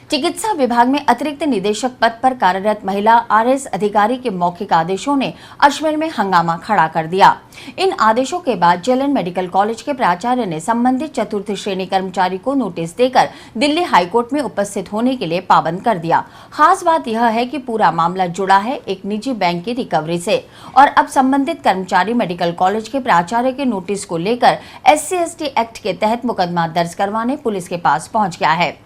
चिकित्सा विभाग में अतिरिक्त निदेशक पद पर कार्यरत महिला आरएस अधिकारी के मौखिक आदेशों ने अजमेर में हंगामा खड़ा कर दिया। इन आदेशों के बाद जेएलएन मेडिकल कॉलेज के प्राचार्य ने संबंधित चतुर्थ श्रेणी कर्मचारी को नोटिस देकर दिल्ली हाईकोर्ट में उपस्थित होने के लिए पाबंद कर दिया। खास बात यह है कि पूरा मामला जुड़ा है एक निजी बैंक की रिकवरी से और अब संबंधित कर्मचारी मेडिकल कॉलेज के प्राचार्य के नोटिस को लेकर SC/ST एक्ट के तहत मुकदमा दर्ज करवाने पुलिस के पास पहुंच गया है।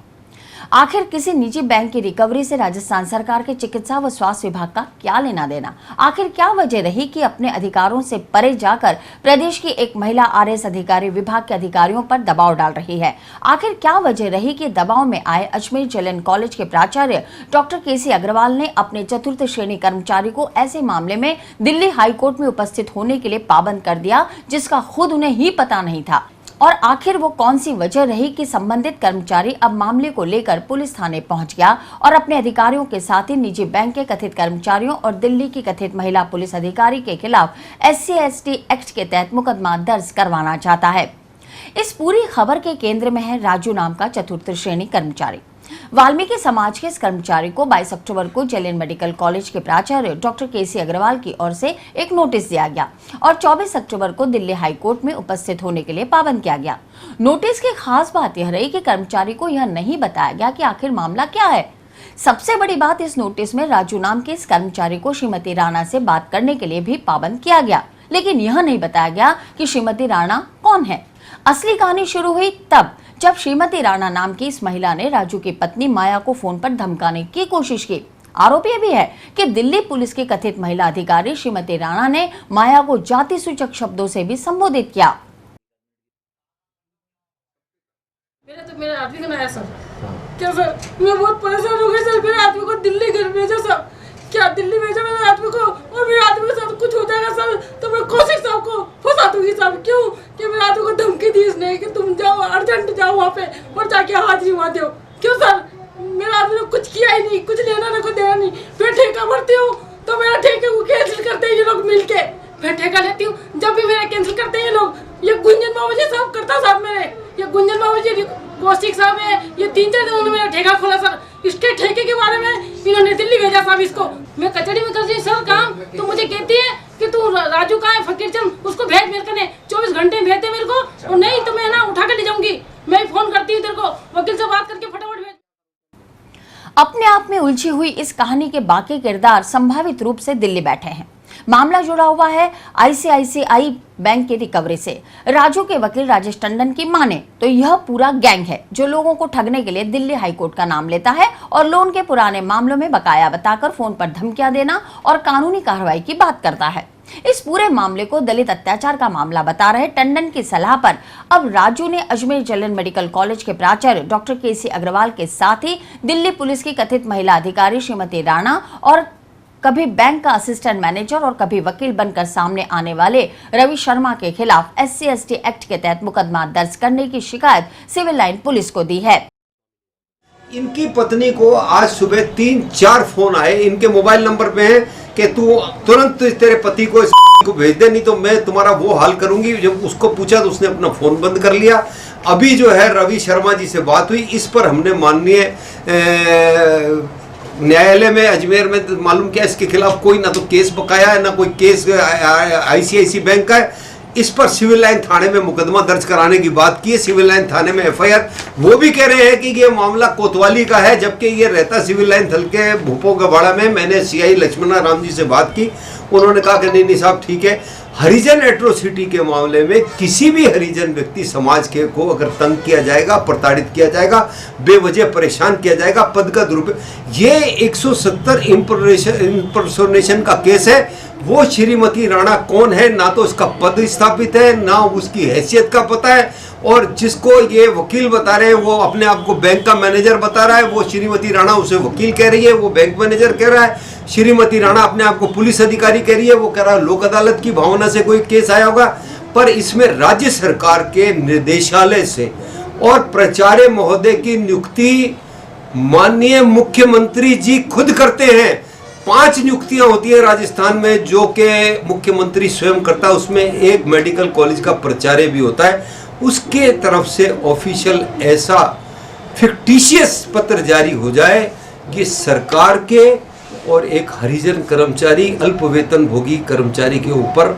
आखिर किसी निजी बैंक की रिकवरी से राजस्थान सरकार के चिकित्सा व स्वास्थ्य विभाग का क्या लेना देना? आखिर क्या वजह रही कि अपने अधिकारों से परे जाकर प्रदेश की एक महिला आरएस अधिकारी विभाग के अधिकारियों पर दबाव डाल रही है? आखिर क्या वजह रही कि दबाव में आए अजमेर जेएलएन कॉलेज के प्राचार्य डॉक्टर KC अग्रवाल ने अपने चतुर्थ श्रेणी कर्मचारी को ऐसे मामले में दिल्ली हाईकोर्ट में उपस्थित होने के लिए पाबंद कर दिया, जिसका खुद उन्हें ही पता नहीं था? और आखिर वो कौन सी वजह रही कि संबंधित कर्मचारी अब मामले को लेकर पुलिस थाने पहुंच गया और अपने अधिकारियों के साथ ही निजी बैंक के कथित कर्मचारियों और दिल्ली की कथित महिला पुलिस अधिकारी के खिलाफ SC/ST एक्ट के तहत मुकदमा दर्ज करवाना चाहता है? इस पूरी खबर के केंद्र में है राजू नाम का चतुर्थ श्रेणी कर्मचारी। वाल्मीकि समाज के इस कर्मचारी को 22 अक्टूबर को जेएलएन मेडिकल कॉलेज के प्राचार्य डॉक्टर KC अग्रवाल की ओर से एक नोटिस दिया गया और 24 अक्टूबर को दिल्ली हाईकोर्ट में उपस्थित होने के लिए पाबंद किया गया। नोटिस की खास बात यह रही कि कर्मचारी को यह नहीं बताया गया कि आखिर मामला क्या है। सबसे बड़ी बात, इस नोटिस में राजू नाम के इस कर्मचारी को श्रीमती राणा से बात करने के लिए भी पाबंद किया गया, लेकिन यह नहीं बताया गया कि श्रीमती राणा कौन है। असली कहानी शुरू हुई तब जब श्रीमती राणा नाम की इस महिला ने राजू की पत्नी माया को फोन पर धमकाने की कोशिश की। आरोप यह भी है कि दिल्ली पुलिस की कथित महिला अधिकारी श्रीमती राणा ने माया को जाति सूचक शब्दों से भी संबोधित किया। मेरे आदमी का नया सर, क्या सर, मैं बहुत परेशान हो गई सर। मेरे आदमी को दिल्ली घर भेजा सर, क्या दिल्ली भेजा मेरे आदमी को, और मेरे आदमी के साथ कुछ हो जाएगा सर तो मैं कौशिक साहब को फंसा दूंगी सर। क्यों कि मेरे आदमी को धमकी दी इसने कि तुम जाओ, अर्जेंट जाओ वहाँ पे और जाके हाजिरी वहाँ दो। क्यों सर, मेरा आदमी ने कुछ किया ही नहीं, कुछ लेना ना कुछ देना नहीं। मैं ठेका भरती हूँ तो मेरा ठेके को कैंसिल करते हैं ये लोग मिलके। मैं ठेका लेती हूँ, जब भी मेरा कैंसिल करते हैं ये लोग। ये गुंजन बाबू जी साहब करता साहब मेरे, ये गुंजन बाबू जी कौशिक साहब है, ये 3-4 दिन उन्होंने मेरा ठेका खोला सर। इसके ठेके के बारे में इन्होंने दिल्ली भेजा साहब इसको। मैं कचहरी में कर रही सर काम, तो मुझे कहती है कि तू राजू का है फकीर चंद, उसको भेज मेरे को, 24 घंटे में भेजते मेरे को, और नहीं तो मैं ना उठा के ले जाऊंगी। मैं फोन करती हूँ तेरे को, वकील से बात करके फटाफट भेज। अपने आप में उलझी हुई इस कहानी के बाकी किरदार संभावित रूप से दिल्ली बैठे हैं। मामला जुड़ा हुआ है ICICI बैंक की रिकवरी से। राजू के वकील राजेश टंडन की माने तो यह पूरा गैंग है जो लोगों को ठगने के लिए दिल्ली हाईकोर्ट का नाम लेता है और लोन के पुराने मामलों में बकाया बताकर फोन पर धमकियां देना और कानूनी कार्रवाई की बात करता है। इस पूरे मामले को दलित अत्याचार का मामला बता रहे टंडन की सलाह पर अब राजू ने अजमेर जेएलएन मेडिकल कॉलेज के प्राचार्य डॉक्टर KC अग्रवाल के साथ ही दिल्ली पुलिस की कथित महिला अधिकारी श्रीमती राणा और कभी बैंक का असिस्टेंट मैनेजर और कभी वकील बनकर सामने आने वाले रवि शर्मा के खिलाफ SC/ST एक्ट के तहत मुकदमा दर्ज करने की शिकायत सिविल लाइन पुलिस को दी है। इनकी पत्नी को आज सुबह 3-4 फोन आए, इनके मोबाइल नंबर पे हैं कि तू तुरंत तेरे पति को को भेज दे, नहीं तो मैं तुम्हारा वो हाल करूंगी। जब उसको पूछा तो उसने अपना फोन बंद कर लिया। अभी जो है रवि शर्मा जी से बात हुई, इस पर हमने माननीय न्यायालय में अजमेर में मालूम किया इसके खिलाफ कोई ना तो केस बकाया है ना कोई केस ICICI बैंक का है। इस पर सिविल लाइन थाने में मुकदमा दर्ज कराने की बात की है। सिविल लाइन थाने में FIR, वो भी कह रहे हैं कि ये मामला कोतवाली का है, जबकि ये रहता सिविल लाइन थल के भूपो गवाड़ा में। मैंने CI लक्ष्मणा राम जी से बात की, उन्होंने कहा कि नहीं साहब ठीक है। हरिजन एट्रोसिटी के मामले में किसी भी हरिजन व्यक्ति समाज के को अगर तंग किया जाएगा, प्रताड़ित किया जाएगा, बेवजह परेशान किया जाएगा, पद का दुरुपयोग, ये 170 इम्पर्सोनेशन का केस है। वो श्रीमती राणा कौन है, ना तो उसका पद स्थापित है ना उसकी हैसियत का पता है, और जिसको ये वकील बता रहे हैं वो अपने आप को बैंक का मैनेजर बता रहा है। वो श्रीमती राणा उसे वकील कह रही है, वो बैंक मैनेजर कह रहा है। श्रीमती राणा अपने आप को पुलिस अधिकारी कह रही है, वो कह रहा है लोक अदालत की भावना से कोई केस आया होगा। पर इसमें राज्य सरकार के निर्देशालय से और प्राचार्य महोदय की नियुक्ति माननीय मुख्यमंत्री जी खुद करते हैं। 5 नियुक्तियां होती है राजस्थान में जो कि मुख्यमंत्री स्वयं करता है, उसमें एक मेडिकल कॉलेज का प्राचार्य भी होता है। उसके तरफ से ऑफिशियल ऐसा फिक्टिशियस पत्र जारी हो जाए, ये सरकार के और एक हरिजन कर्मचारी, अल्प वेतन भोगी कर्मचारी के ऊपर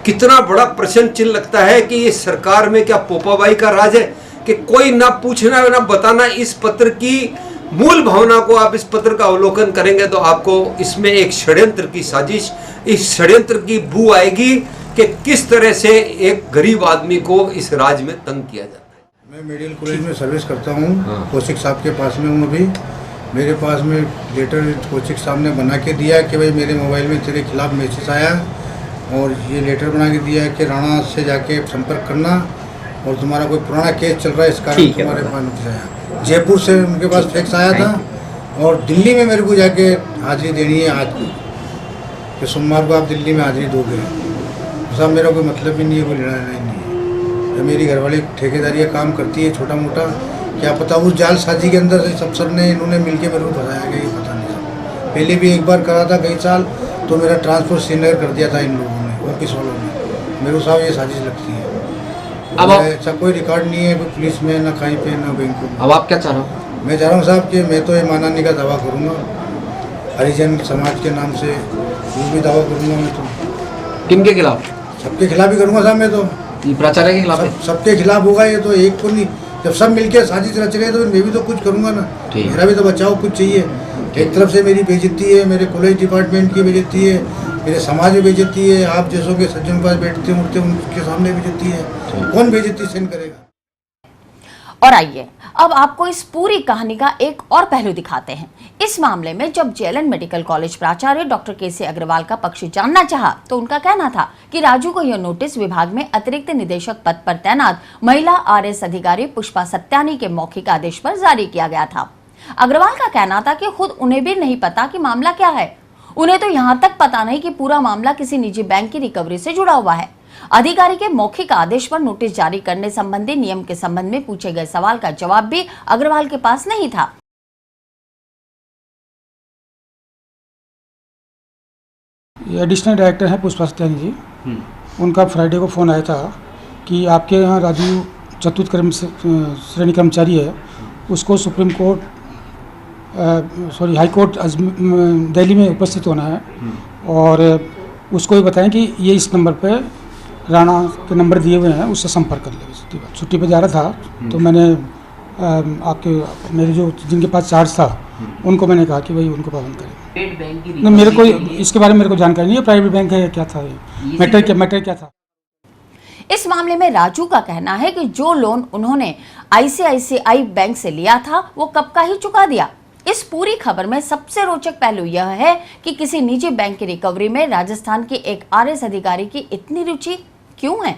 कितना बड़ा प्रश्न चिन्ह लगता है कि ये सरकार में क्या पोपाबाई का राज है कि कोई ना पूछना ना बताना। इस पत्र की मूल भावना को आप इस पत्र का अवलोकन करेंगे तो आपको इसमें एक षड्यंत्र की साजिश, इस षड्यंत्र की बू आएगी कि किस तरह से एक गरीब आदमी को इस राज में तंग किया जाता है। मैं मेडिकल कॉलेज में सर्विस करता हूँ, कौशिक साहब के पास में हूँ अभी। मेरे पास में लेटर कौशिक साहब ने बना के दिया कि भाई मेरे मोबाइल में तेरे खिलाफ मैसेज आया और ये लेटर बना के दिया है कि राणा से जाके संपर्क करना और तुम्हारा कोई पुराना केस चल रहा है इस कारण तुम्हारे पास नोटिस आया। जयपुर से उनके पास फैक्स आया था और दिल्ली में मेरे को जाके हाजिरी देनी है आज कि सोमवार को आप दिल्ली में हाजिरी दोगे। साहब मेरा कोई मतलब भी नहीं है, कोई लड़ाई नहीं है। मेरी घरवाली ठेकेदारी का काम करती है छोटा मोटा, क्या पता उस जालसाजी के अंदर से सब सर ने इन्होंने मिलके मेरे को फंसाया गया, ये पता नहीं सब। पहले भी एक बार करा था गई साल, तो मेरा ट्रांसपोर्ट श्रीनगर कर दिया था इन लोगों ने, ऑफिस वालों ने। मेरे को साहब ये साजिश लगती है। अब ऐसा कोई रिकॉर्ड नहीं है, कोई पुलिस में ना कहीं पे ना बैंक में। अब आप क्या चाह रहे हो? मैं चाह रहा हूँ साहब कि मैं तो ये मानहानि का दावा करूँगा, हरिजन समाज के नाम से वो भी दावा करूँगा मैं तो। किन के खिलाफ? सबके खिलाफ ही करूँगा साहब मैं तो। ये प्राचार्य के खिलाफ है? सबके खिलाफ होगा ये तो, एक को नहीं। जब सब मिलके साजिश रच रहे तो मैं भी तो कुछ करूँगा ना, मेरा भी तो बचाव कुछ चाहिए। एक तरफ से मेरी बेइज्जती है, मेरे कॉलेज डिपार्टमेंट की बेइज्जती है, मेरे समाज में बेइज्जती है, आप जैसों के सज्जन पास बैठते उठते उनके सामने बेइज्जती है। कौन बेइज्जती सहन करेगा? और आइए अब आपको इस पूरी कहानी का एक और पहलू दिखाते हैं। इस मामले में जब जेएलएन मेडिकल कॉलेज प्राचार्य डॉक्टर केसी अग्रवाल का पक्ष जानना चाहा तो उनका कहना था कि राजू को यह नोटिस विभाग में अतिरिक्त निदेशक पद पर तैनात महिला आरएस अधिकारी पुष्पा सत्यानी के मौखिक आदेश पर जारी किया गया था। अग्रवाल का कहना था कि खुद उन्हें भी नहीं पता कि मामला क्या है। उन्हें तो यहाँ तक पता नहीं कि पूरा मामला किसी निजी बैंक की रिकवरी से जुड़ा हुआ है। अधिकारी के मौखिक आदेश पर नोटिस जारी करने संबंधी नियम के संबंध में पूछे गए सवाल का जवाब भी अग्रवाल के पास नहीं था। ये एडिशनल डायरेक्टर हैं पुष्पा सत्यानी जी। उनका फ्राइडे को फ़ोन आया था कि आपके यहाँ राजू चतुर्थ श्रेणी कर्मचारी है, उसको supreme court high court Delhi में उपस्थित होना है और उसको भी बताएं कि ये इस नंबर पे राणा के नंबर दिए हुए हैं, उससे संपर्क कर ले। छुट्टी पे जा रहा था तो मैंने आपके मेरे जो जिनके पास चार्ज था उनको मैंने कहा कि भाई उनको पाबंद करें। नहीं, मेरे को इसके बारे में मेरे को जानकारी नहीं है, प्राइवेट बैंक है क्या था, मैटर क्या था। इस मामले में राजू का कहना है कि जो लोन उन्होंने आईसीआईसीआई बैंक से लिया था वो कब का ही चुका दिया। इस पूरी खबर में सबसे रोचक पहलू यह है कि किसी निजी बैंक की रिकवरी में राजस्थान के एक आरएस अधिकारी की इतनी रुचि क्यों है।